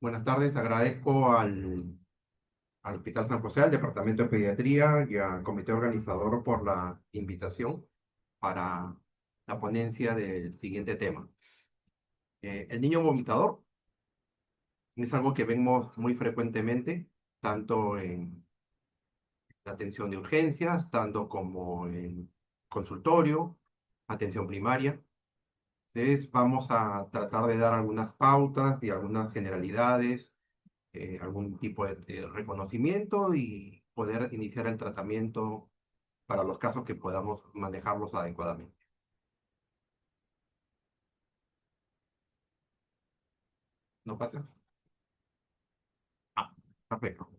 Buenas tardes, agradezco al Hospital San José, al Departamento de Pediatría y al comité organizador por la invitación para la ponencia del siguiente tema. El niño vomitador es algo que vemos muy frecuentemente, tanto en la atención de urgencias, tanto como en consultorio, atención primaria. Entonces, vamos a tratar de dar algunas pautas y algunas generalidades, algún tipo de reconocimiento y poder iniciar el tratamiento para los casos que podamos manejarlos adecuadamente. ¿No pasa? Ah, perfecto.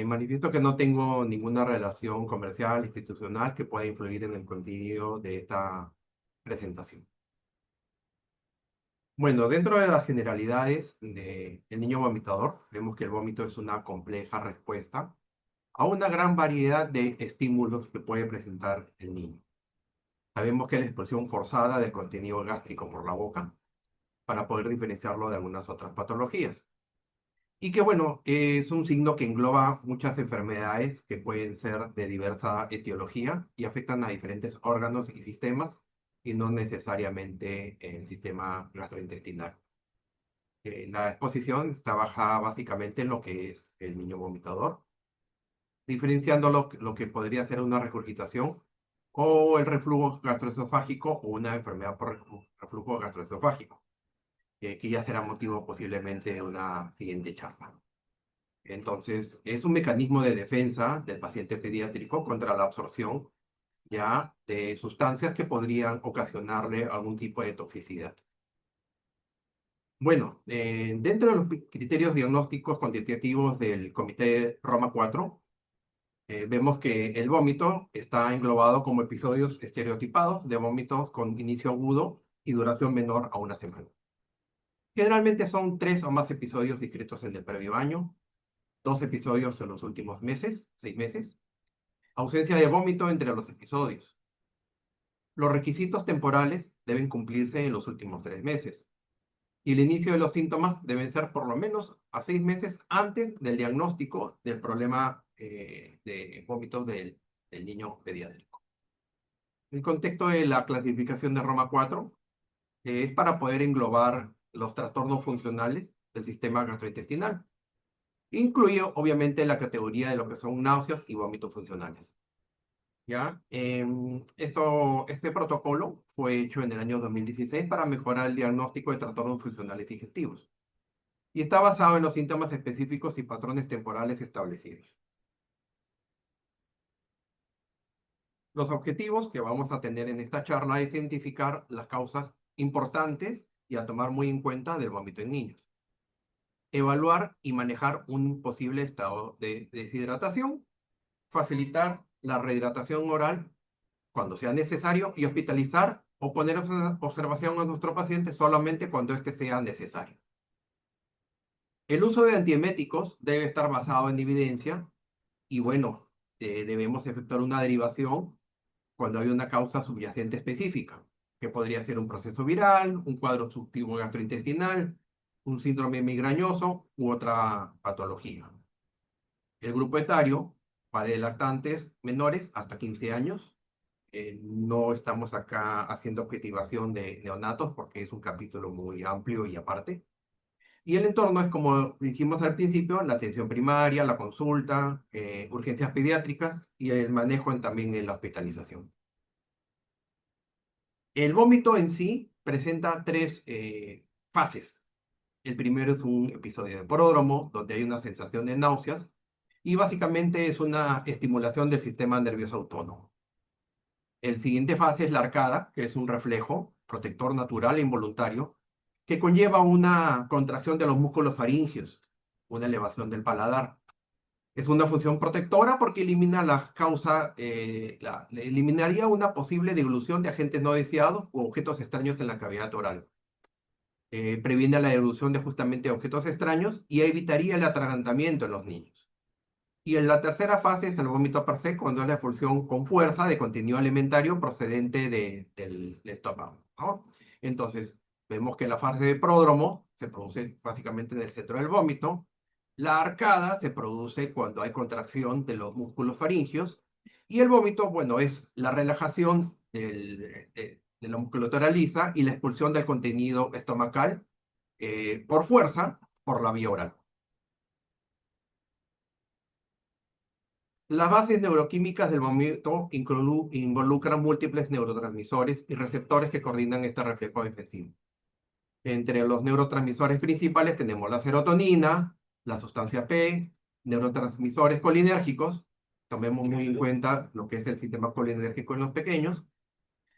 Manifiesto que no tengo ninguna relación comercial, institucional que pueda influir en el contenido de esta presentación. Bueno, dentro de las generalidades del niño vomitador, vemos que el vómito es una compleja respuesta a una gran variedad de estímulos que puede presentar el niño. Sabemos que es la expulsión forzada del contenido gástrico por la boca para poder diferenciarlo de algunas otras patologías. Y que bueno, es un signo que engloba muchas enfermedades que pueden ser de diversa etiología y afectan a diferentes órganos y sistemas y no necesariamente el sistema gastrointestinal. La exposición está basada básicamente en lo que es el niño vomitador, diferenciando lo que podría ser una regurgitación o el reflujo gastroesofágico o una enfermedad por reflujo gastroesofágico, que ya será motivo posiblemente de una siguiente charla. Entonces, es un mecanismo de defensa del paciente pediátrico contra la absorción ya de sustancias que podrían ocasionarle algún tipo de toxicidad. Bueno, dentro de los criterios diagnósticos cuantitativos del Comité Roma 4, vemos que el vómito está englobado como episodios estereotipados de vómitos con inicio agudo y duración menor a una semana. Generalmente son 3 o más episodios descritos en el previo año, 2 episodios en los últimos meses, 6 meses, ausencia de vómito entre los episodios. Los requisitos temporales deben cumplirse en los últimos 3 meses y el inicio de los síntomas deben ser por lo menos a 6 meses antes del diagnóstico del problema de vómitos del niño pediátrico. El contexto de la clasificación de Roma 4 es para poder englobar los trastornos funcionales del sistema gastrointestinal. Incluye obviamente la categoría de lo que son náuseas y vómitos funcionales. ¿Ya? Este protocolo fue hecho en el año 2016 para mejorar el diagnóstico de trastornos funcionales digestivos y está basado en los síntomas específicos y patrones temporales establecidos. Los objetivos que vamos a tener en esta charla es identificar las causas importantes y a tomar muy en cuenta del vómito en niños. Evaluar y manejar un posible estado de deshidratación, facilitar la rehidratación oral cuando sea necesario y hospitalizar o poner observación a nuestro paciente solamente cuando este sea necesario. El uso de antieméticos debe estar basado en evidencia y bueno, debemos efectuar una derivación cuando hay una causa subyacente específica, que podría ser un proceso viral, un cuadro obstructivo gastrointestinal, un síndrome migrañoso u otra patología. El grupo etario va de lactantes menores hasta 15 años. No estamos acá haciendo objetivación de neonatos porque es un capítulo muy amplio y aparte. Y el entorno es, como dijimos al principio, la atención primaria, la consulta, urgencias pediátricas y el manejo también en la hospitalización. El vómito en sí presenta 3 fases. El primero es un episodio de pródromo, donde hay una sensación de náuseas, y básicamente es una estimulación del sistema nervioso autónomo. El siguiente fase es la arcada, que es un reflejo protector natural e involuntario, que conlleva una contracción de los músculos faríngeos, una elevación del paladar. Es una función protectora porque elimina las causas, eliminaría una posible dilución de agentes no deseados u objetos extraños en la cavidad oral. Previene la dilución de justamente objetos extraños y evitaría el atragantamiento en los niños. Y en la tercera fase es el vómito per se, cuando es la expulsión con fuerza de contenido alimentario procedente del estómago, ¿no? Entonces, vemos que en la fase de pródromo se produce básicamente en el centro del vómito. La arcada se produce cuando hay contracción de los músculos faringios. Y el vómito, bueno, es la relajación de la musculatura lisa y la expulsión del contenido estomacal por fuerza por la vía oral. Las bases neuroquímicas del vómito involucran múltiples neurotransmisores y receptores que coordinan este reflejo defensivo. Entre los neurotransmisores principales tenemos la serotonina, la sustancia P, neurotransmisores colinérgicos, tomemos muy en cuenta lo que es el sistema colinérgico en los pequeños.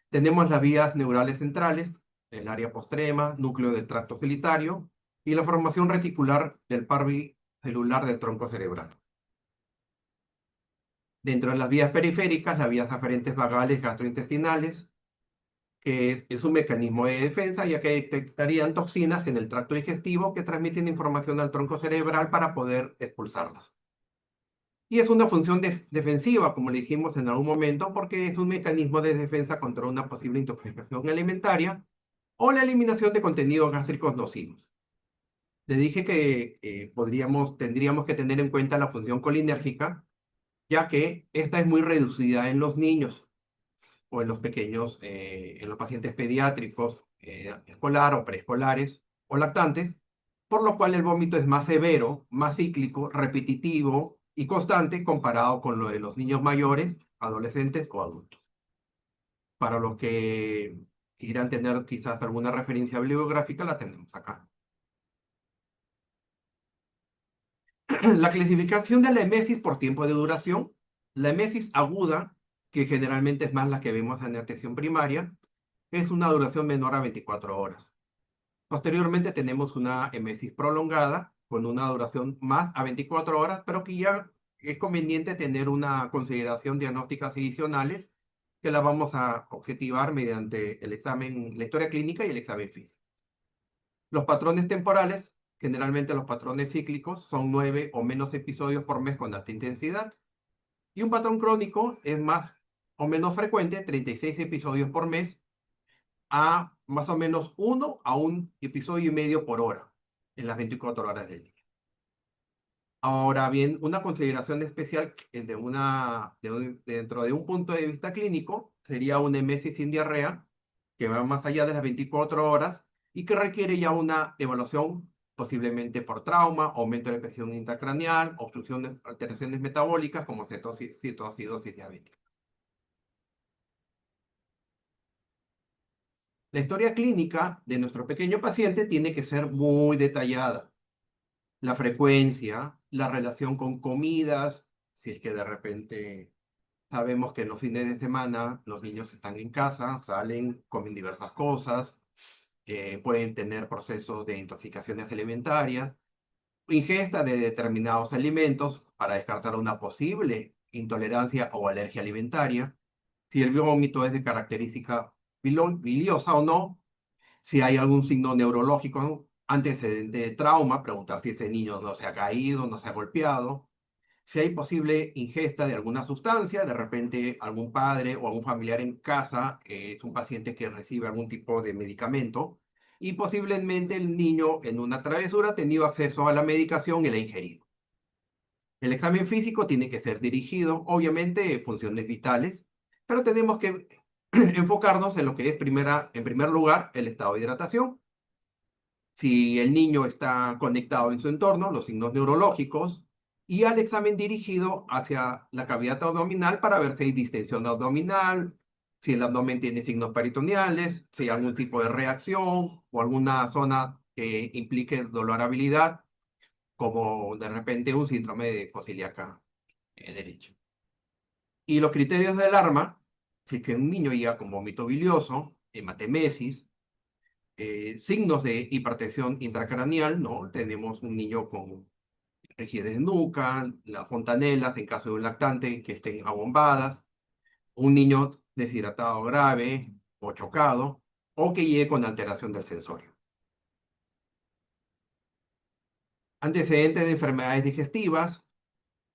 Tenemos las vías neurales centrales, el área postrema, núcleo del tracto solitario y la formación reticular del par celular del tronco cerebral. Dentro de las vías periféricas, las vías aferentes vagales gastrointestinales, que es un mecanismo de defensa, ya que detectarían toxinas en el tracto digestivo que transmiten información al tronco cerebral para poder expulsarlas. Y es una función defensiva, como le dijimos en algún momento, porque es un mecanismo de defensa contra una posible intoxicación alimentaria o la eliminación de contenidos gástricos nocivos. Le dije que tendríamos que tener en cuenta la función colinérgica, ya que esta es muy reducida en los niños o en los pequeños, en los pacientes pediátricos, escolar o preescolares o lactantes, por lo cual el vómito es más severo, más cíclico, repetitivo y constante comparado con lo de los niños mayores, adolescentes o adultos. Para los que quieran tener quizás alguna referencia bibliográfica, la tenemos acá. La clasificación de la emesis por tiempo de duración. La emesis aguda, que generalmente es más la que vemos en la atención primaria, es una duración menor a 24 horas. Posteriormente tenemos una emesis prolongada con una duración más a 24 horas, pero que ya es conveniente tener una consideración diagnósticas adicionales que la vamos a objetivar mediante el examen, la historia clínica y el examen físico. Los patrones temporales, generalmente los patrones cíclicos, son 9 o menos episodios por mes con alta intensidad. Y un patrón crónico es más o menos frecuente, 36 episodios por mes, a más o menos 1 a 1,5 episodios por hora en las 24 horas del día. Ahora bien, una consideración especial dentro de un punto de vista clínico sería una emesis sin diarrea que va más allá de las 24 horas y que requiere ya una evaluación posiblemente por trauma, aumento de presión intracraneal, obstrucciones, alteraciones metabólicas como cetoacidosis diabética. La historia clínica de nuestro pequeño paciente tiene que ser muy detallada. La frecuencia, la relación con comidas, si es que de repente sabemos que en los fines de semana los niños están en casa, salen, comen diversas cosas, pueden tener procesos de intoxicaciones alimentarias, ingesta de determinados alimentos para descartar una posible intolerancia o alergia alimentaria, si el vómito es de característica biliosa o no, si hay algún signo neurológico, antecedente de trauma, preguntar si ese niño no se ha caído, no se ha golpeado, si hay posible ingesta de alguna sustancia, de repente algún padre o algún familiar en casa es un paciente que recibe algún tipo de medicamento y posiblemente el niño en una travesura ha tenido acceso a la medicación y la ha ingerido. El examen físico tiene que ser dirigido, obviamente, funciones vitales, pero tenemos que enfocarnos en lo que es en primer lugar, el estado de hidratación. Si el niño está conectado en su entorno, los signos neurológicos, y al examen dirigido hacia la cavidad abdominal para ver si hay distensión abdominal, si el abdomen tiene signos peritoneales, si hay algún tipo de reacción o alguna zona que implique dolorabilidad, como de repente un síndrome de fociliaca derecho. Y los criterios de alarma, si es que un niño llega con vómito bilioso, hematemesis, signos de hipertensión intracraneal, ¿no? Tenemos un niño con rigidez de nuca, las fontanelas en caso de un lactante que estén abombadas, un niño deshidratado grave o chocado, o que llegue con alteración del sensorio. Antecedentes de enfermedades digestivas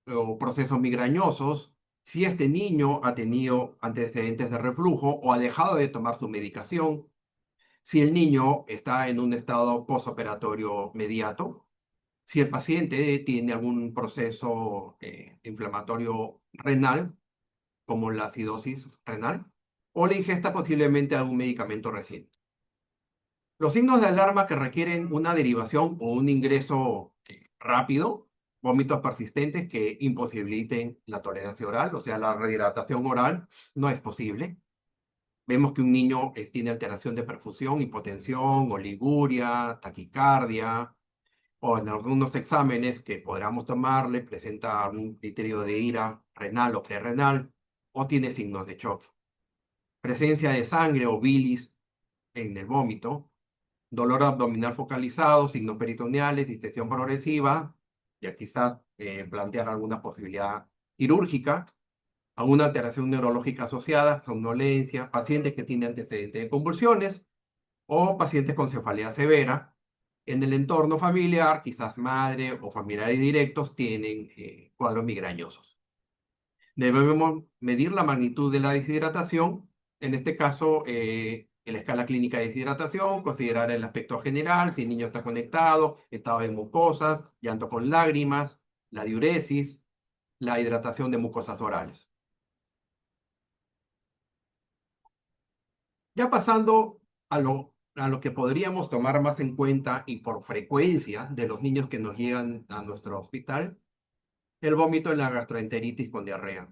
o procesos migrañosos, si este niño ha tenido antecedentes de reflujo o ha dejado de tomar su medicación, si el niño está en un estado posoperatorio mediato, si el paciente tiene algún proceso inflamatorio renal, como la acidosis renal, o la ingesta posiblemente de algún medicamento reciente. Los signos de alarma que requieren una derivación o un ingreso rápido, vómitos persistentes que imposibiliten la tolerancia oral, o sea, la rehidratación oral no es posible. Vemos que un niño tiene alteración de perfusión, hipotensión, oliguria, taquicardia, o en algunos exámenes que podamos tomarle presenta algún criterio de ira renal o prerrenal, o tiene signos de shock. Presencia de sangre o bilis en el vómito, dolor abdominal focalizado, signos peritoneales, distensión progresiva, ya quizás plantear alguna posibilidad quirúrgica, alguna alteración neurológica asociada, somnolencia, pacientes que tienen antecedentes de convulsiones o pacientes con cefalea severa. En el entorno familiar, quizás madre o familiares directos tienen cuadros migrañosos. Debemos medir la magnitud de la deshidratación, en este caso, en la escala clínica de deshidratación, considerar el aspecto general, si el niño está conectado, estado de mucosas, llanto con lágrimas, la diuresis, la hidratación de mucosas orales. Ya pasando a lo que podríamos tomar más en cuenta y por frecuencia de los niños que nos llegan a nuestro hospital, el vómito en la gastroenteritis con diarrea.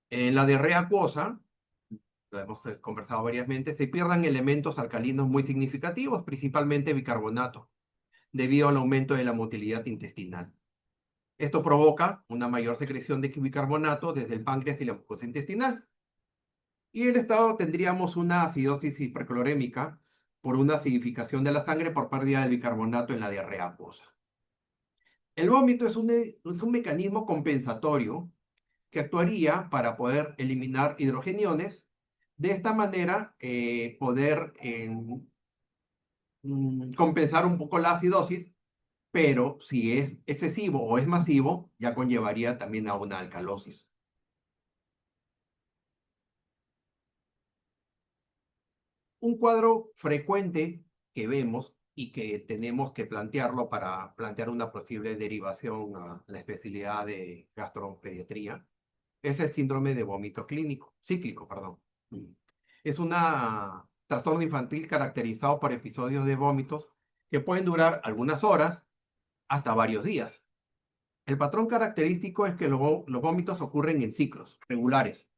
En la diarrea acuosa, lo hemos conversado varias veces, se pierden elementos alcalinos muy significativos, principalmente bicarbonato, debido al aumento de la motilidad intestinal. Esto provoca una mayor secreción de bicarbonato desde el páncreas y la mucosa intestinal. Y en el estado tendríamos una acidosis hiperclorémica por una acidificación de la sangre por pérdida de bicarbonato en la diarrea acuosa. El vómito es un mecanismo compensatorio que actuaría para poder eliminar hidrogeniones. De esta manera, poder compensar un poco la acidosis, pero si es excesivo o es masivo, ya conllevaría también a una alcalosis. Un cuadro frecuente que vemos y que tenemos que plantearlo para plantear una posible derivación a la especialidad de gastropediatría es el síndrome de vómito cíclico, perdón. Es un trastorno infantil caracterizado por episodios de vómitos que pueden durar algunas horas hasta varios días. El patrón característico es que los vómitos ocurren en ciclos regulares.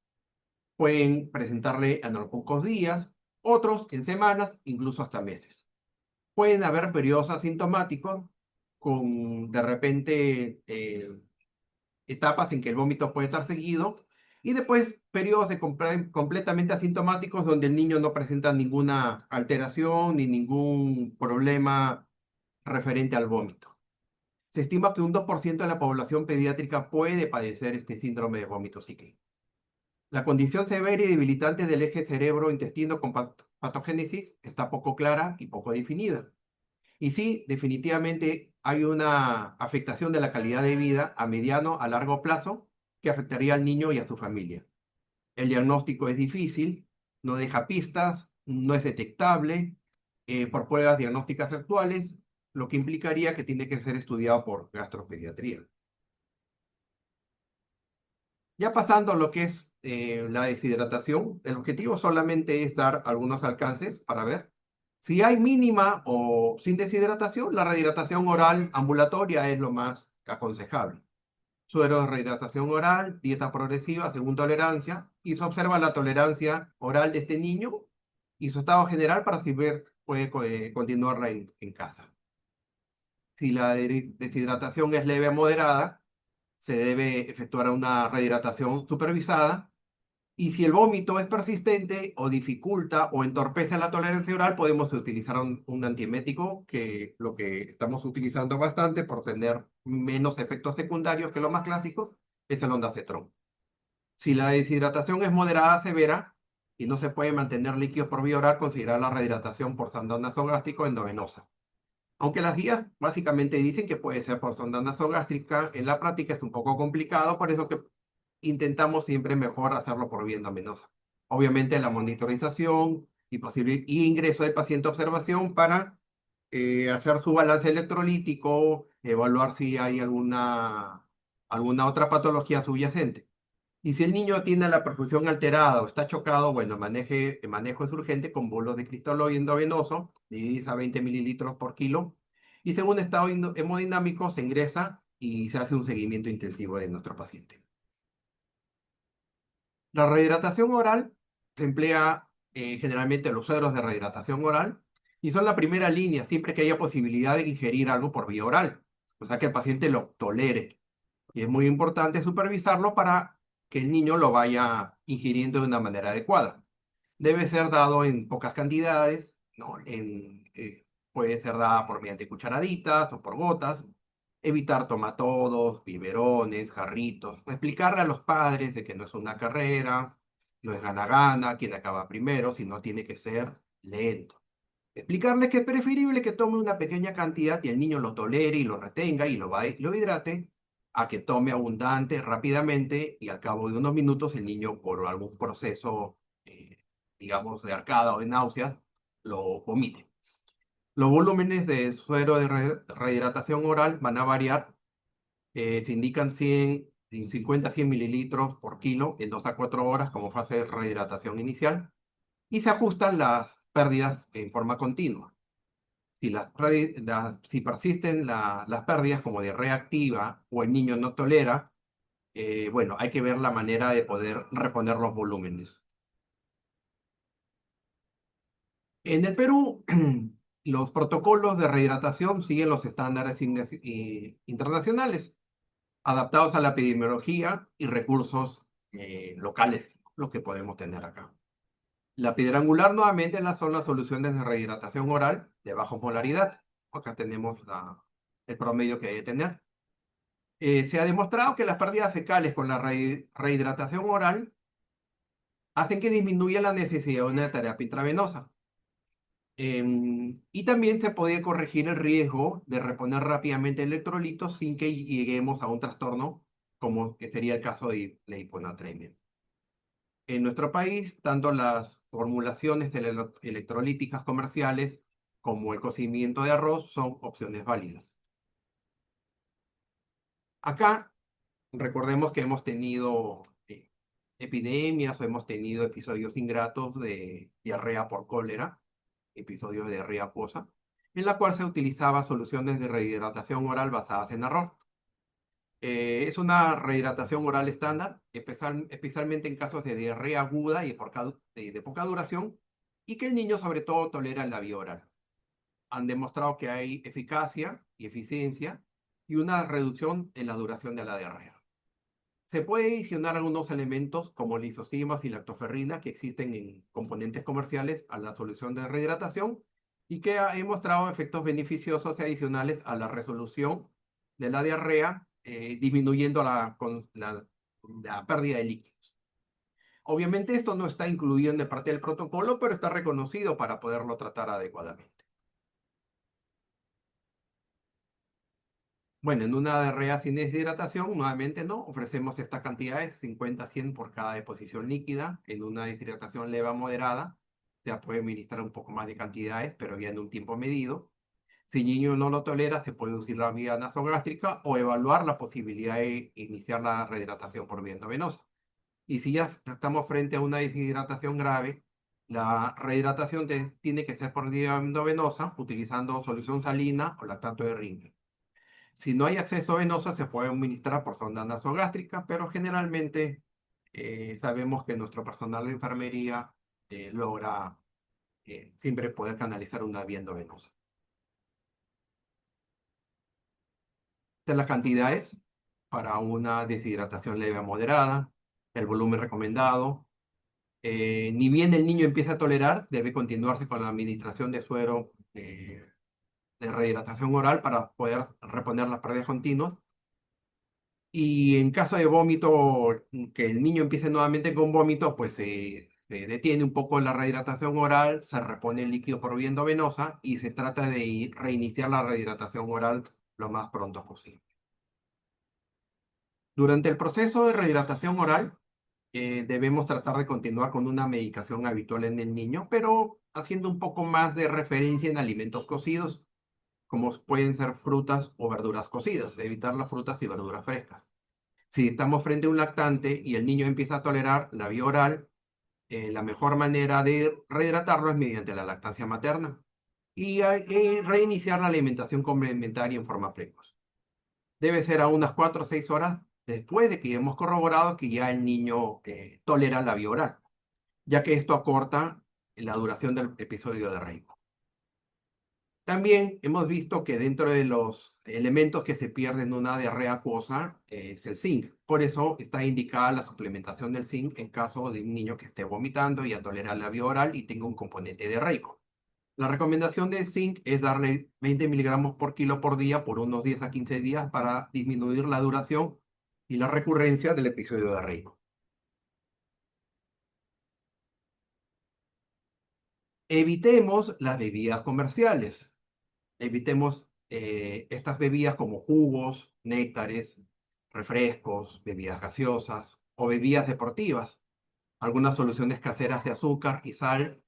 Pueden presentarle en unos pocos días, otros en semanas, incluso hasta meses. Pueden haber periodos asintomáticos con de repente etapas en que el vómito puede estar seguido y después periodos completamente asintomáticos donde el niño no presenta ninguna alteración ni ningún problema referente al vómito. Se estima que un 2% de la población pediátrica puede padecer este síndrome de vómito cíclico. La condición severa y debilitante del eje cerebro-intestino con patogénesis está poco clara y poco definida. Y sí, definitivamente hay una afectación de la calidad de vida a mediano, a largo plazo, que afectaría al niño y a su familia. El diagnóstico es difícil, no deja pistas, no es detectable por pruebas diagnósticas actuales, lo que implicaría que tiene que ser estudiado por gastropediatría. Ya pasando a lo que es la deshidratación, el objetivo solamente es dar algunos alcances para ver si hay mínima o sin deshidratación, la rehidratación oral ambulatoria es lo más aconsejable. Suero de rehidratación oral, dieta progresiva según tolerancia, y se observa la tolerancia oral de este niño y su estado general para si ver, puede continuarla en casa. Si la deshidratación es leve a moderada, se debe efectuar una rehidratación supervisada. Y si el vómito es persistente o dificulta o entorpece la tolerancia oral, podemos utilizar un antiemético, que lo que estamos utilizando bastante por tener menos efectos secundarios que los más clásicos, es el ondansetron. Si la deshidratación es moderada a severa y no se puede mantener líquidos por vía oral, considerar la rehidratación por sonda nasogástrico endovenosa. Aunque las guías básicamente dicen que puede ser por sonda nasogástrica, en la práctica es un poco complicado, por eso que intentamos siempre mejor hacerlo por vía endovenosa. Obviamente la monitorización y ingreso de paciente a observación para hacer su balance electrolítico, evaluar si hay alguna otra patología subyacente. Y si el niño tiene la perfusión alterada o está chocado, bueno, el manejo es urgente con bolos de cristalóide endovenoso de 10 a 20 mililitros por kilo. Y según estado hemodinámico, se ingresa y se hace un seguimiento intensivo de nuestro paciente. La rehidratación oral se emplea generalmente los sueros de rehidratación oral y son la primera línea siempre que haya posibilidad de ingerir algo por vía oral, o sea que el paciente lo tolere. Y es muy importante supervisarlo para que el niño lo vaya ingiriendo de una manera adecuada. Debe ser dado en pocas cantidades, ¿no? Puede ser dada por mediante cucharaditas o por gotas. Evitar tomatodos, biberones, jarritos. Explicarle a los padres de que no es una carrera, no es gana-gana, quien acaba primero, sino tiene que ser lento. Explicarles que es preferible que tome una pequeña cantidad y el niño lo tolere y lo retenga y lo hidrate, a que tome abundante rápidamente y al cabo de unos minutos el niño por algún proceso, digamos, de arcada o de náuseas, lo vomite. Los volúmenes de suero de rehidratación oral van a variar. Se indican 50 a 100 mililitros por kilo en 2 a 4 horas como fase de rehidratación inicial y se ajustan las pérdidas en forma continua. Si persisten las pérdidas como diarrea activa o el niño no tolera, bueno, hay que ver la manera de poder reponer los volúmenes. En el Perú, los protocolos de rehidratación siguen los estándares internacionales, adaptados a la epidemiología y recursos locales, los que podemos tener acá. La piedra angular nuevamente son las soluciones de rehidratación oral de baja molaridad. Acá tenemos el promedio que debe tener. Se ha demostrado que las pérdidas fecales con la rehidratación oral hacen que disminuya la necesidad de una terapia intravenosa. Y también se puede corregir el riesgo de reponer rápidamente electrolitos sin que lleguemos a un trastorno como que sería el caso de la hiponatremia. En nuestro país, tanto las formulaciones electrolíticas comerciales como el cocimiento de arroz son opciones válidas. Acá, recordemos que hemos tenido epidemias o hemos tenido episodios ingratos de diarrea por cólera, episodios de diarrea acuosa, en la cual se utilizaba soluciones de rehidratación oral basadas en arroz. Es una rehidratación oral estándar, especialmente en casos de diarrea aguda y de poca duración, y que el niño sobre todo tolera en la vía oral. Han demostrado que hay eficacia y eficiencia y una reducción en la duración de la diarrea. Se puede adicionar algunos elementos como lisocimas y lactoferrina que existen en componentes comerciales a la solución de rehidratación y que ha mostrado efectos beneficiosos y adicionales a la resolución de la diarrea, disminuyendo la pérdida de líquidos. Obviamente esto no está incluido en parte del protocolo, pero está reconocido para poderlo tratar adecuadamente. Bueno, en una diarrea sin deshidratación, nuevamente no, ofrecemos estas cantidades, 50 a 100 por cada deposición líquida. En una deshidratación leve a moderada, se puede administrar un poco más de cantidades, pero ya en un tiempo medido. Si el niño no lo tolera, se puede usar la vía nasogástrica o evaluar la posibilidad de iniciar la rehidratación por vía endovenosa. Y si ya estamos frente a una deshidratación grave, la rehidratación tiene que ser por vía endovenosa, utilizando solución salina o lactato de Ringer. Si no hay acceso venoso, se puede administrar por sonda nasogástrica, pero generalmente sabemos que nuestro personal de enfermería logra siempre poder canalizar una vía endovenosa. Estas las cantidades para una deshidratación leve a moderada, el volumen recomendado. Ni bien el niño empieza a tolerar, debe continuarse con la administración de suero de rehidratación oral para poder reponer las pérdidas continuas. Y en caso de vómito, que el niño empiece nuevamente con vómito, pues se detiene un poco la rehidratación oral, se repone el líquido por vía endovenosa y se trata de reiniciar la rehidratación oral lo más pronto posible. Durante el proceso de rehidratación oral, debemos tratar de continuar con una medicación habitual en el niño, pero haciendo un poco más de referencia en alimentos cocidos, como pueden ser frutas o verduras cocidas, evitar las frutas y verduras frescas. Si estamos frente a un lactante y el niño empieza a tolerar la vía oral, la mejor manera de rehidratarlo es mediante la lactancia materna y reiniciar la alimentación complementaria en forma precoz. Debe ser a unas 4 o 6 horas después de que hemos corroborado que ya el niño tolera la vía oral, ya que esto acorta la duración del episodio de Reiko. También hemos visto que dentro de los elementos que se pierden en una diarrea acuosa es el zinc. Por eso está indicada la suplementación del zinc en caso de un niño que esté vomitando y ya tolera la vía oral y tenga un componente diarreico. La recomendación de zinc es darle 20 miligramos por kilo por día por unos 10 a 15 días para disminuir la duración y la recurrencia del episodio diarreico. Evitemos las bebidas comerciales. Evitemos estas bebidas como jugos, néctares, refrescos, bebidas gaseosas o bebidas deportivas. Algunas soluciones caseras de azúcar y sal.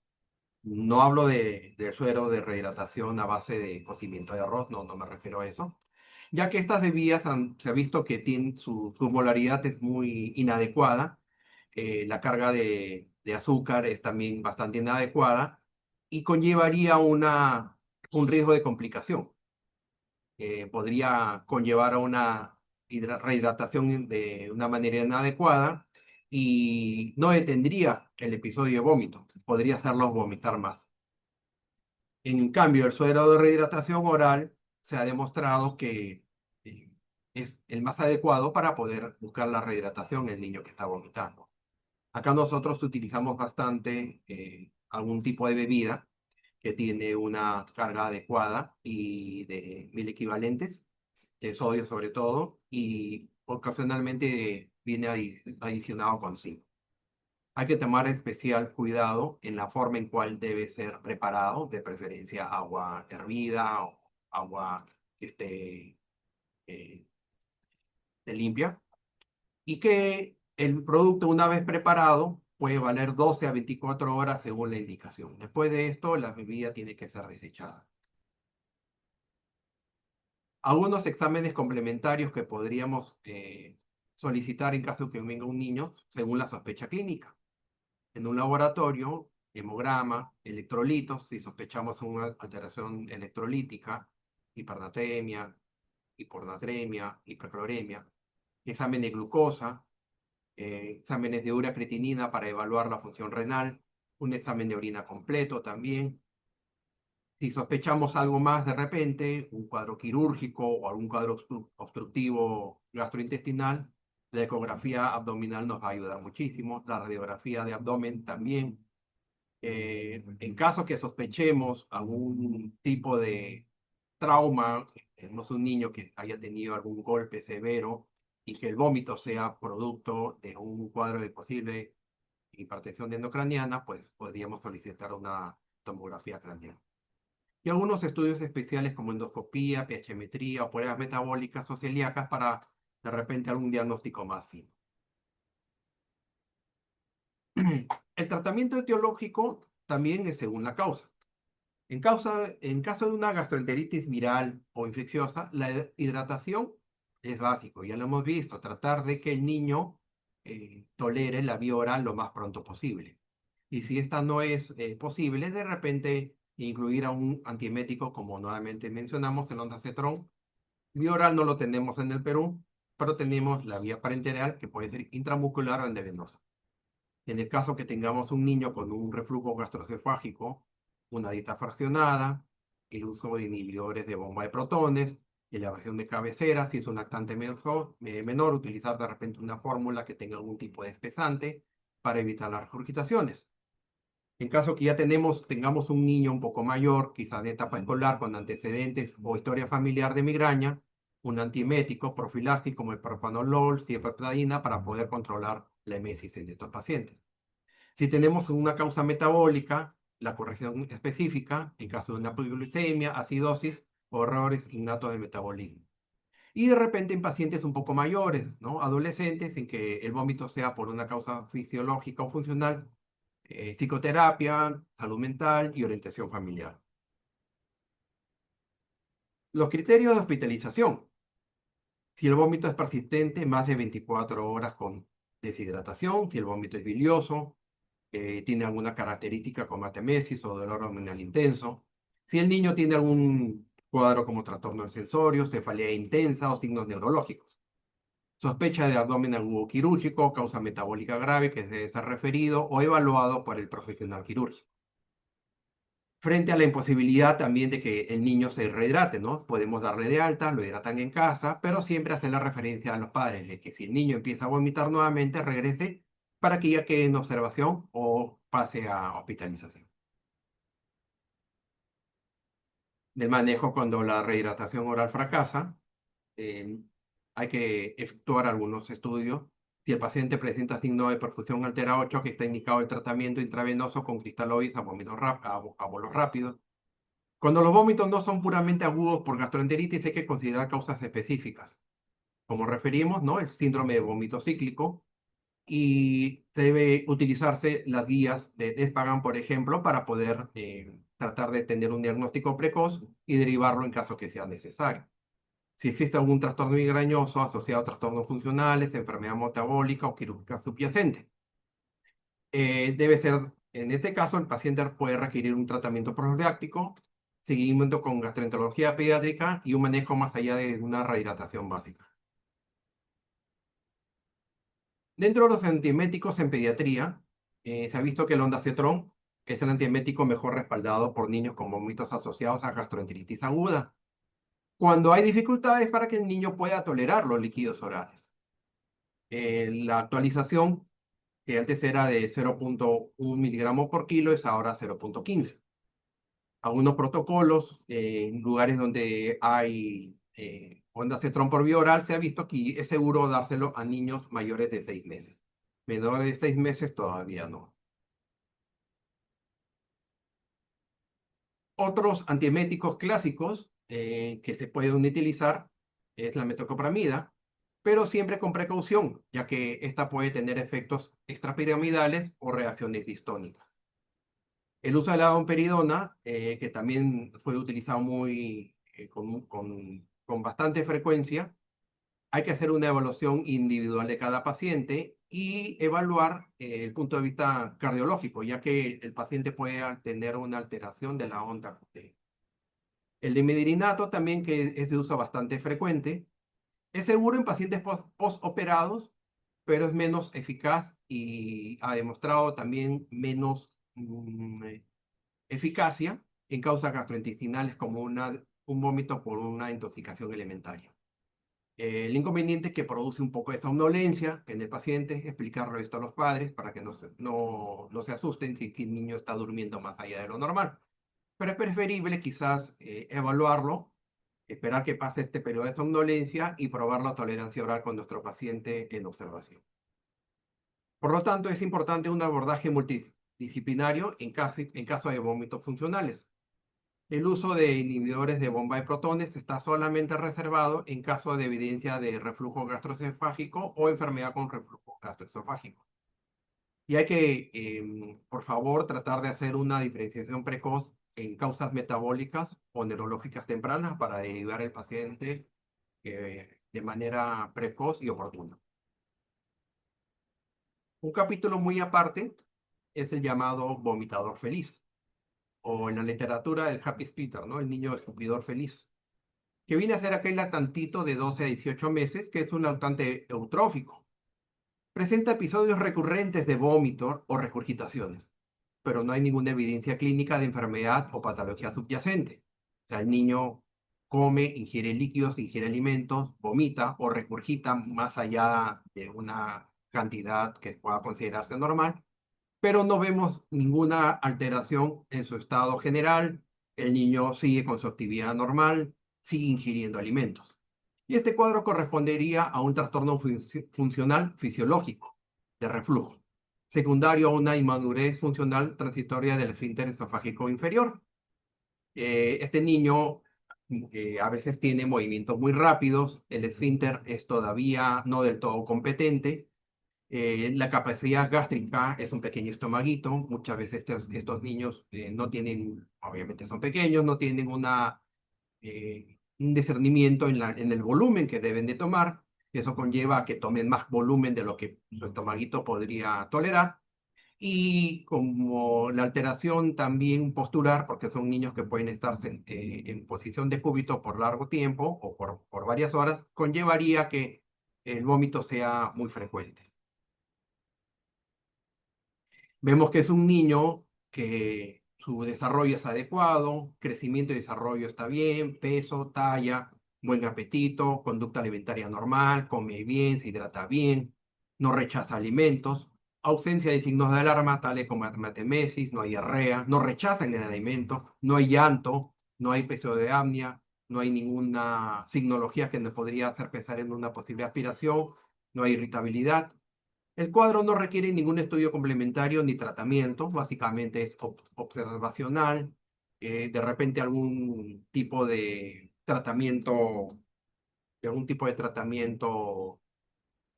No hablo de suero de rehidratación a base de cocimiento de arroz, no, no me refiero a eso. Ya que estas bebidas se ha visto que tienen su molaridad es muy inadecuada, la carga de azúcar es también bastante inadecuada y conllevaría un riesgo de complicación. Podría conllevar a una rehidratación de una manera inadecuada y no detendría el episodio de vómito, podría hacerlos vomitar más. En cambio, el suero de rehidratación oral se ha demostrado que eh, es el más adecuado para poder buscar la rehidratación en el niño que está vomitando. Acá nosotros utilizamos bastante algún tipo de bebida que tiene una carga adecuada y de mil equivalentes, de sodio sobre todo, y ocasionalmente viene adicionado con zinc. Hay que tomar especial cuidado en la forma en cual debe ser preparado, de preferencia agua hervida o agua que esté eh, limpia, y que el producto una vez preparado puede valer 12 a 24 horas según la indicación. Después de esto, la bebida tiene que ser desechada. Algunos exámenes complementarios que podríamos solicitar en caso de que venga un niño según la sospecha clínica. En un laboratorio, hemograma, electrolitos, si sospechamos una alteración electrolítica, hipernatremia, hipornatremia, hipercloremia, examen de glucosa, exámenes de urea-creatinina para evaluar la función renal, un examen de orina completo también. Si sospechamos algo más de repente, un cuadro quirúrgico o algún cuadro obstructivo gastrointestinal, la ecografía abdominal nos va a ayudar muchísimo, la radiografía de abdomen también. En caso que sospechemos algún tipo de trauma, tenemos un niño que haya tenido algún golpe severo y que el vómito sea producto de un cuadro de posible hipertensión endocraniana, pues podríamos solicitar una tomografía craneal. Y algunos estudios especiales como endoscopía, pHmetría o pruebas metabólicas o celíacas para de repente algún diagnóstico más fino. El tratamiento etiológico también es según la causa. En caso de una gastroenteritis viral o infecciosa, la hidratación es básico, ya lo hemos visto, tratar de que el niño tolere la vía oral lo más pronto posible. Y si esta no es posible, de repente incluir a un antiemético, como nuevamente mencionamos, el ondansetron. Vía oral no lo tenemos en el Perú, pero tenemos la vía parenteral, que puede ser intramuscular o endovenosa. En el caso que tengamos un niño con un reflujo gastroesofágico, una dieta fraccionada, el uso de inhibidores de bomba de protones, elevación de cabecera, si es un lactante menor, utilizar de repente una fórmula que tenga algún tipo de espesante para evitar las regurgitaciones. En caso que ya tengamos un niño un poco mayor, quizás de etapa escolar, con antecedentes o historia familiar de migraña, un antiemético profiláctico como el propanolol, ciprofloxacina, para poder controlar la emesis de estos pacientes. Si tenemos una causa metabólica, la corrección específica, en caso de una hipoglucemia, acidosis o errores innatos de metabolismo. Y de repente en pacientes un poco mayores, ¿no? Adolescentes, en que el vómito sea por una causa fisiológica o funcional, psicoterapia, salud mental y orientación familiar. Los criterios de hospitalización. Si el vómito es persistente, más de 24 horas con deshidratación, si el vómito es bilioso, tiene alguna característica como atemesis o dolor abdominal intenso, si el niño tiene algún cuadro como trastorno del sensorio, cefalea intensa o signos neurológicos. Sospecha de abdomen agudo quirúrgico, causa metabólica grave que debe ser referido o evaluado por el profesional quirúrgico. Frente a la imposibilidad también de que el niño se rehidrate, ¿no? Podemos darle de alta, lo hidratan en casa, pero siempre hacer la referencia a los padres de que si el niño empieza a vomitar nuevamente, regrese para que ya quede en observación o pase a hospitalización. Del manejo cuando la rehidratación oral fracasa, eh, hay que efectuar algunos estudios. Si el paciente presenta signo de perfusión altera 8, que está indicado el tratamiento intravenoso con cristaloides a bolos rápidos. Cuando los vómitos no son puramente agudos por gastroenteritis, hay que considerar causas específicas. Como referimos, ¿no? El síndrome de vómito cíclico y debe utilizarse las guías de Despagan, por ejemplo, para poder tratar de tener un diagnóstico precoz y derivarlo en caso que sea necesario. Si existe algún trastorno migrañoso asociado a trastornos funcionales, enfermedad metabólica o quirúrgica subyacente. Debe ser, en este caso, el paciente puede requerir un tratamiento profiláctico, seguimiento con gastroenterología pediátrica y un manejo más allá de una rehidratación básica. Dentro de los antieméticos en pediatría, se ha visto que el ondansetron es el antiemético mejor respaldado por niños con vómitos asociados a gastroenteritis aguda, cuando hay dificultades para que el niño pueda tolerar los líquidos orales. La actualización, que antes era de 0,1 miligramos por kilo, es ahora 0,15. Algunos protocolos, en lugares donde hay ondansetron por vía oral, se ha visto que es seguro dárselo a niños mayores de 6 meses. Menores de 6 meses todavía no. Otros antieméticos clásicos que se pueden utilizar es la metoclopramida, pero siempre con precaución, ya que esta puede tener efectos extrapiramidales o reacciones distónicas. El uso de la domperidona, que también fue utilizado con bastante frecuencia, hay que hacer una evaluación individual de cada paciente y evaluar el punto de vista cardiológico, ya que el paciente puede tener una alteración de la onda QT. El dimidrinato también, que es de uso bastante frecuente, es seguro en pacientes postoperados, pero es menos eficaz y ha demostrado también menos eficacia en causas gastrointestinales como un vómito por una intoxicación alimentaria. El inconveniente es que produce un poco de somnolencia en el paciente, explicarlo esto a los padres para que no se asusten si el niño está durmiendo más allá de lo normal. Pero es preferible quizás evaluarlo, esperar que pase este periodo de somnolencia y probar la tolerancia oral con nuestro paciente en observación. Por lo tanto, es importante un abordaje multidisciplinario en caso de vómitos funcionales. El uso de inhibidores de bomba de protones está solamente reservado en caso de evidencia de reflujo gastroesofágico o enfermedad con reflujo gastroesofágico. Y hay que, por favor, tratar de hacer una diferenciación precoz en causas metabólicas o neurológicas tempranas para derivar al paciente de manera precoz y oportuna. Un capítulo muy aparte es el llamado vomitador feliz, o en la literatura el happy sphitter, ¿no? El niño escupidor feliz, que viene a ser aquel lactantito de 12 a 18 meses, que es un lactante eutrófico. Presenta episodios recurrentes de vómito o regurgitaciones, pero no hay ninguna evidencia clínica de enfermedad o patología subyacente. O sea, el niño come, ingiere líquidos, ingiere alimentos, vomita o regurgita más allá de una cantidad que pueda considerarse normal, pero no vemos ninguna alteración en su estado general. El niño sigue con su actividad normal, sigue ingiriendo alimentos. Y este cuadro correspondería a un trastorno funcional fisiológico de reflujo, secundario a una inmadurez funcional transitoria del esfínter esofágico inferior. Este niño A veces tiene movimientos muy rápidos, el esfínter es todavía no del todo competente, la capacidad gástrica es un pequeño estomaguito, muchas veces estos niños no tienen, obviamente son pequeños, no tienen un discernimiento en el volumen que deben de tomar, eso conlleva a que tomen más volumen de lo que su estomaguito podría tolerar. Y como la alteración también postural, porque son niños que pueden estar en posición de cúbito por largo tiempo o por varias horas, conllevaría que el vómito sea muy frecuente. Vemos que es un niño que su desarrollo es adecuado, crecimiento y desarrollo está bien, peso, talla, buen apetito, conducta alimentaria normal, come bien, se hidrata bien, no rechaza alimentos, ausencia de signos de alarma, tales como hermatemesis, no hay diarrea, no rechazan el alimento, no hay llanto, no hay peso de apnea, no hay ninguna signología que nos podría hacer pensar en una posible aspiración, no hay irritabilidad. El cuadro no requiere ningún estudio complementario ni tratamiento, básicamente es observacional, de repente algún tipo de tratamiento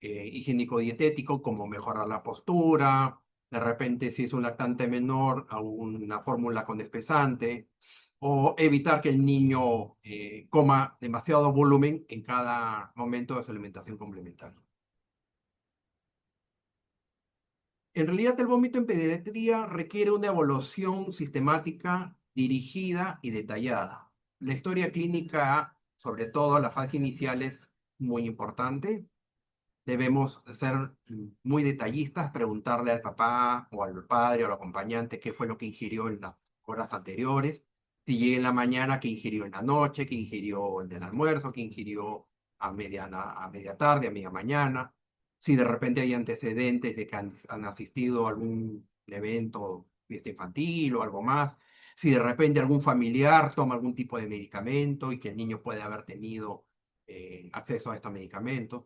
higiénico-dietético, como mejorar la postura, de repente si es un lactante menor, alguna fórmula con espesante, o evitar que el niño coma demasiado volumen en cada momento de su alimentación complementaria. En realidad, el vómito en pediatría requiere una evaluación sistemática, dirigida y detallada. La historia clínica, sobre todo la fase inicial, es muy importante. Debemos ser muy detallistas, preguntarle al papá o al padre o al acompañante qué fue lo que ingirió en las horas anteriores, si llega en la mañana, qué ingirió en la noche, qué ingirió en el almuerzo, qué ingirió a media tarde, a media mañana, si de repente hay antecedentes de que han asistido a algún evento, fiesta infantil o algo más, si de repente algún familiar toma algún tipo de medicamento y que el niño puede haber tenido acceso a estos medicamentos,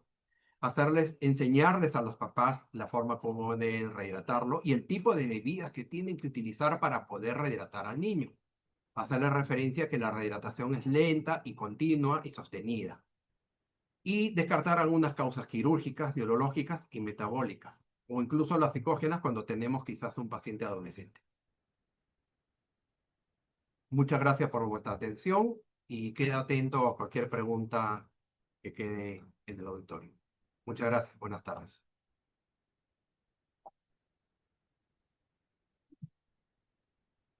enseñarles a los papás la forma como deben rehidratarlo y el tipo de bebidas que tienen que utilizar para poder rehidratar al niño. Hacerle referencia a que la rehidratación es lenta y continua y sostenida. Y descartar algunas causas quirúrgicas, biológicas y metabólicas, o incluso las psicógenas cuando tenemos quizás un paciente adolescente. Muchas gracias por vuestra atención y queda atento a cualquier pregunta que quede en el auditorio. Muchas gracias. Buenas tardes.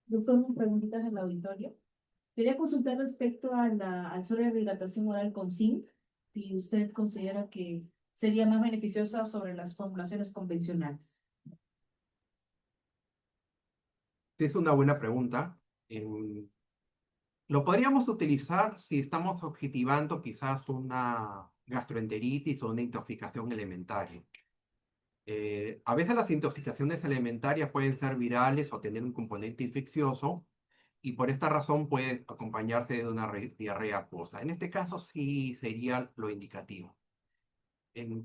Doctor, unas preguntitas del auditorio. Quería consultar respecto a al sobre la hidratación oral con zinc, si usted considera que sería más beneficiosa sobre las formulaciones convencionales. Es una buena pregunta. Em, lo podríamos utilizar si estamos objetivando quizás una gastroenteritis o una intoxicación elementaria. A veces las intoxicaciones alimentarias pueden ser virales o tener un componente infeccioso y por esta razón puede acompañarse de una diarrea acuosa. En este caso sí sería lo indicativo.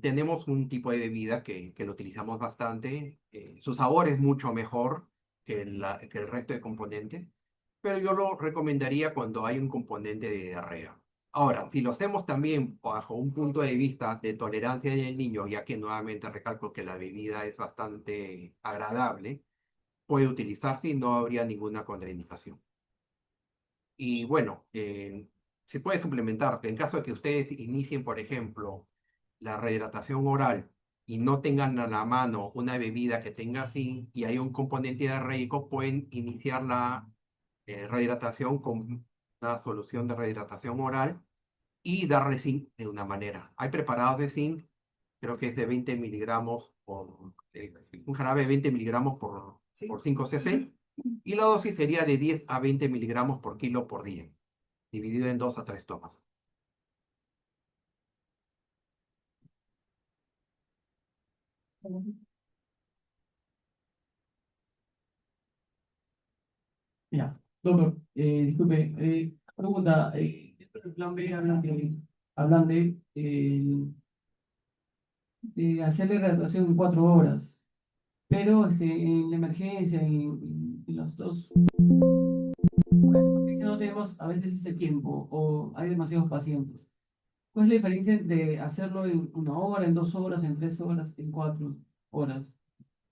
Tenemos un tipo de bebida que lo utilizamos bastante. Su sabor es mucho mejor que el resto de componentes, pero yo lo recomendaría cuando hay un componente de diarrea. Ahora, si lo hacemos también bajo un punto de vista de tolerancia del niño, ya que nuevamente recalco que la bebida es bastante agradable, puede utilizarse y no habría ninguna contraindicación. Y bueno, se puede suplementar. En caso de que ustedes inicien, por ejemplo, la rehidratación oral y no tengan a la mano una bebida que tenga zinc y hay un componente diarreico, pueden iniciar la rehidratación con una solución de rehidratación oral y darle zinc de una manera. Hay preparados de zinc, creo que es de 20 miligramos un jarabe de 20 miligramos por 5 cc, y la dosis sería de 10 a 20 miligramos por kilo por día, dividido en 2 a 3 tomas. Ya, doctor, disculpe, pregunta, dentro del plan B hablan de hacer la hidratación en 4 horas, pero en la emergencia, en los dos Bueno, porque si no tenemos a veces ese tiempo o hay demasiados pacientes. ¿Cuál es la diferencia entre hacerlo en 1 hora, en 2 horas, en 3 horas, en 4 horas?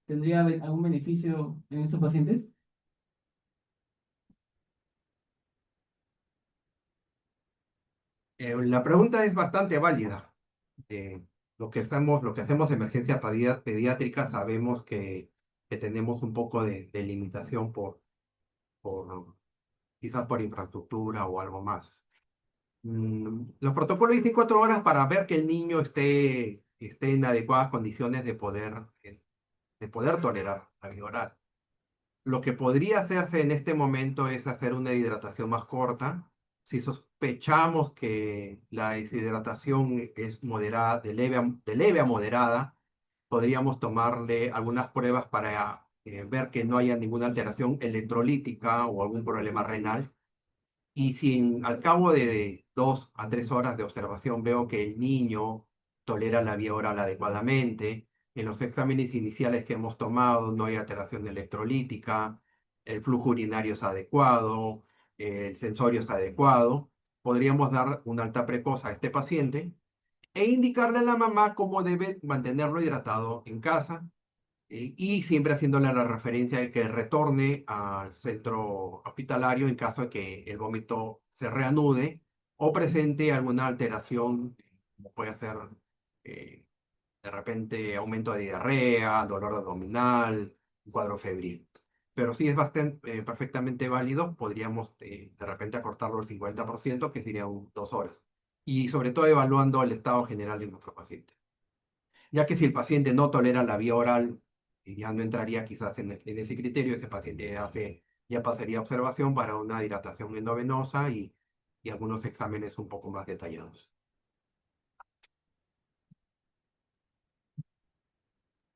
¿Tendría algún beneficio en esos pacientes? La pregunta es bastante válida. Lo que hacemos en emergencia pediátrica sabemos que tenemos un poco de limitación por, quizás por infraestructura o algo más. Los protocolos dicen 4 horas para ver que el niño esté en adecuadas condiciones de poder tolerar la vía oral. Lo que podría hacerse en este momento es hacer una hidratación más corta. Si sospechamos que la deshidratación es moderada, de leve a moderada, podríamos tomarle algunas pruebas para ver que no haya ninguna alteración electrolítica o algún problema renal. Y si al cabo de 2 a 3 horas de observación veo que el niño tolera la vía oral adecuadamente, en los exámenes iniciales que hemos tomado no hay alteración electrolítica, el flujo urinario es adecuado, el sensorio es adecuado, podríamos dar una alta precoz a este paciente e indicarle a la mamá cómo debe mantenerlo hidratado en casa, y siempre haciéndole la referencia de que retorne al centro hospitalario en caso de que el vómito se reanude o presente alguna alteración, como puede ser eh, de repente aumento de diarrea, dolor abdominal, un cuadro febril. Pero sí es bastante, perfectamente válido, podríamos de repente acortarlo al 50%, que sería 2 horas. Y sobre todo evaluando el estado general de nuestro paciente, ya que si el paciente no tolera la vía oral, ya no entraría quizás en ese criterio, ese paciente ya pasaría a observación para una dilatación endovenosa y algunos exámenes un poco más detallados.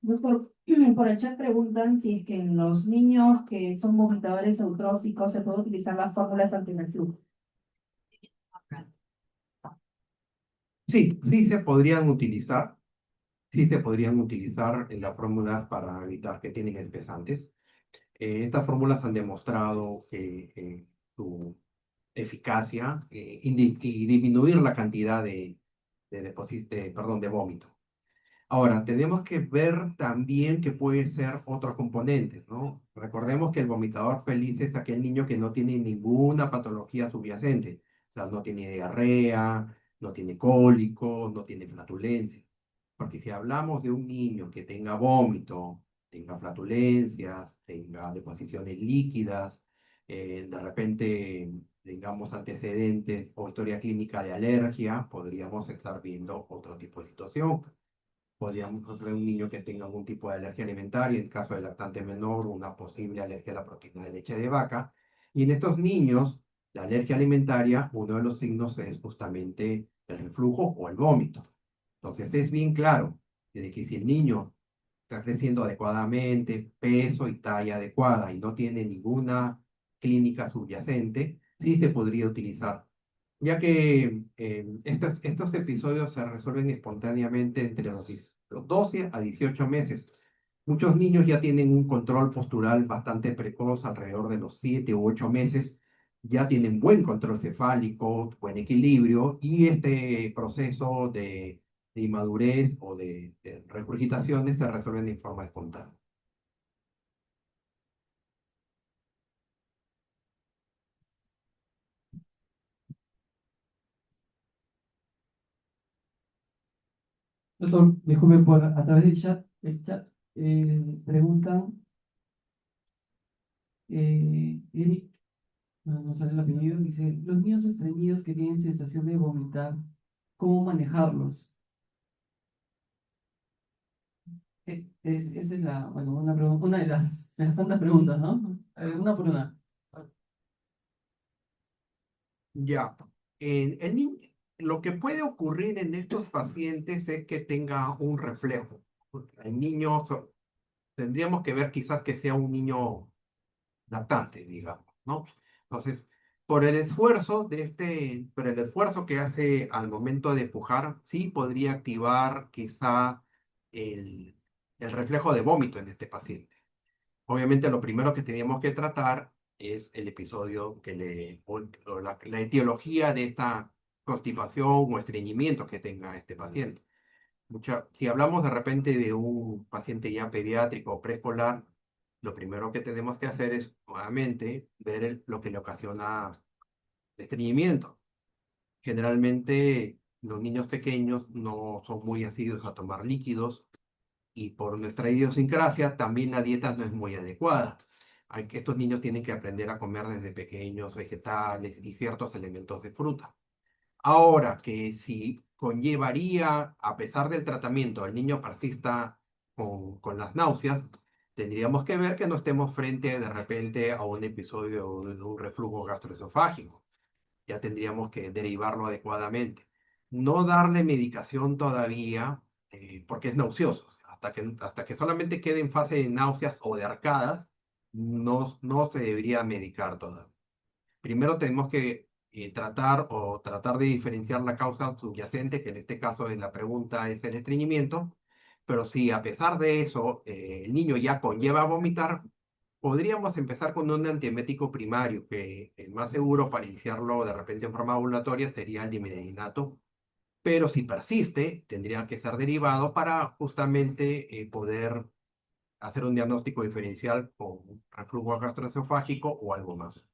Doctor, por el chat preguntan si es que en los niños que son vomitadores eutróficos se puede utilizar las fórmulas antirreflujo. Sí, sí se podrían utilizar en las fórmulas para evitar que tienen espesantes. Estas fórmulas han demostrado su eficacia y disminuir la cantidad de vómito. Ahora, tenemos que ver también que puede ser otros componentes, ¿no? Recordemos que el vomitador feliz es aquel niño que no tiene ninguna patología subyacente. O sea, no tiene diarrea, no tiene cólicos, no tiene flatulencia. Porque si hablamos de un niño que tenga vómito, tenga flatulencias, tenga deposiciones líquidas, de repente tengamos antecedentes o historia clínica de alergia, podríamos estar viendo otro tipo de situación. Podríamos encontrar un niño que tenga algún tipo de alergia alimentaria, en caso del lactante menor, una posible alergia a la proteína de leche de vaca. Y en estos niños, la alergia alimentaria, uno de los signos es justamente el reflujo o el vómito. Entonces es bien claro de que si el niño está creciendo adecuadamente, peso y talla adecuada y no tiene ninguna clínica subyacente, sí se podría utilizar, ya que estos episodios se resuelven espontáneamente entre los 12 a 18 meses. Muchos niños ya tienen un control postural bastante precoz, alrededor de los 7 u 8 meses, ya tienen buen control cefálico, buen equilibrio, y este proceso de inmadurez o de regurgitaciones se resuelven de forma espontánea. Doctor, disculpe por a través del chat preguntan, Eric, no sale el apellido, dice, los niños estreñidos que tienen sensación de vomitar, ¿cómo manejarlos? Esa es bueno, una de las tantas preguntas, ¿no? Una por una. Ya. El niño, lo que puede ocurrir en estos pacientes es que tenga un reflejo. El niño, tendríamos que ver quizás que sea un niño lactante, digamos, ¿no? Entonces, por el esfuerzo que hace al momento de pujar, sí podría activar quizá el, el reflejo de vómito en este paciente. Obviamente lo primero que teníamos que tratar es el episodio o la etiología de esta constipación o estreñimiento que tenga este paciente. Si hablamos de repente de un paciente ya pediátrico o preescolar, lo primero que tenemos que hacer es nuevamente ver lo que le ocasiona el estreñimiento. Generalmente los niños pequeños no son muy asiduos a tomar líquidos y por nuestra idiosincrasia también la dieta no es muy adecuada. Estos niños tienen que aprender a comer desde pequeños vegetales y ciertos elementos de fruta. Ahora que si conllevaría, a pesar del tratamiento, el niño persista con las náuseas, tendríamos que ver que no estemos frente de repente a un episodio de un reflujo gastroesofágico. Ya tendríamos que derivarlo adecuadamente. No darle medicación todavía porque es nauseoso. Hasta que solamente quede en fase de náuseas o de arcadas, no se debería medicar todavía. Primero tenemos que tratar de diferenciar la causa subyacente, que en este caso en la pregunta es el estreñimiento, pero si a pesar de eso el niño ya conlleva a vomitar, podríamos empezar con un antiemético primario, que el más seguro para iniciarlo de repente en forma ambulatoria sería el dimidelinato, pero si persiste, tendría que ser derivado para justamente poder hacer un diagnóstico diferencial con reflujo gastroesofágico o algo más.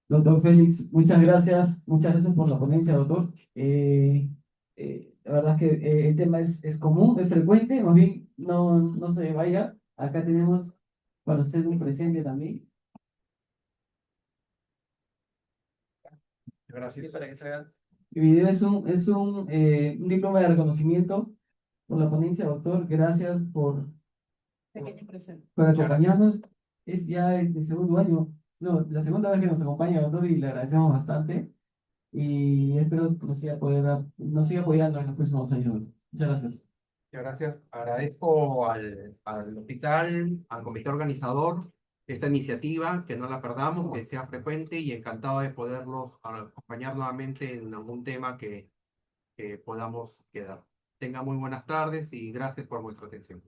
Doctor Félix, muchas gracias por la ponencia, doctor. La verdad es que el tema es común, es frecuente, más bien no se vaya. Acá tenemos para usted un presente también. Gracias. Para que se vea. El video un diploma de reconocimiento por la ponencia, doctor. Gracias Pequeño presente. por acompañarnos. Es ya el segundo año, no, la segunda vez que nos acompaña, doctor, y le agradecemos bastante. Y espero que nos siga apoyando en los próximos años. Muchas gracias. Muchas gracias. Agradezco al hospital, al comité organizador, esta iniciativa, que no la perdamos, que sea frecuente y encantado de poderlos acompañar nuevamente en algún tema que podamos quedar. Tengan muy buenas tardes y gracias por vuestra atención.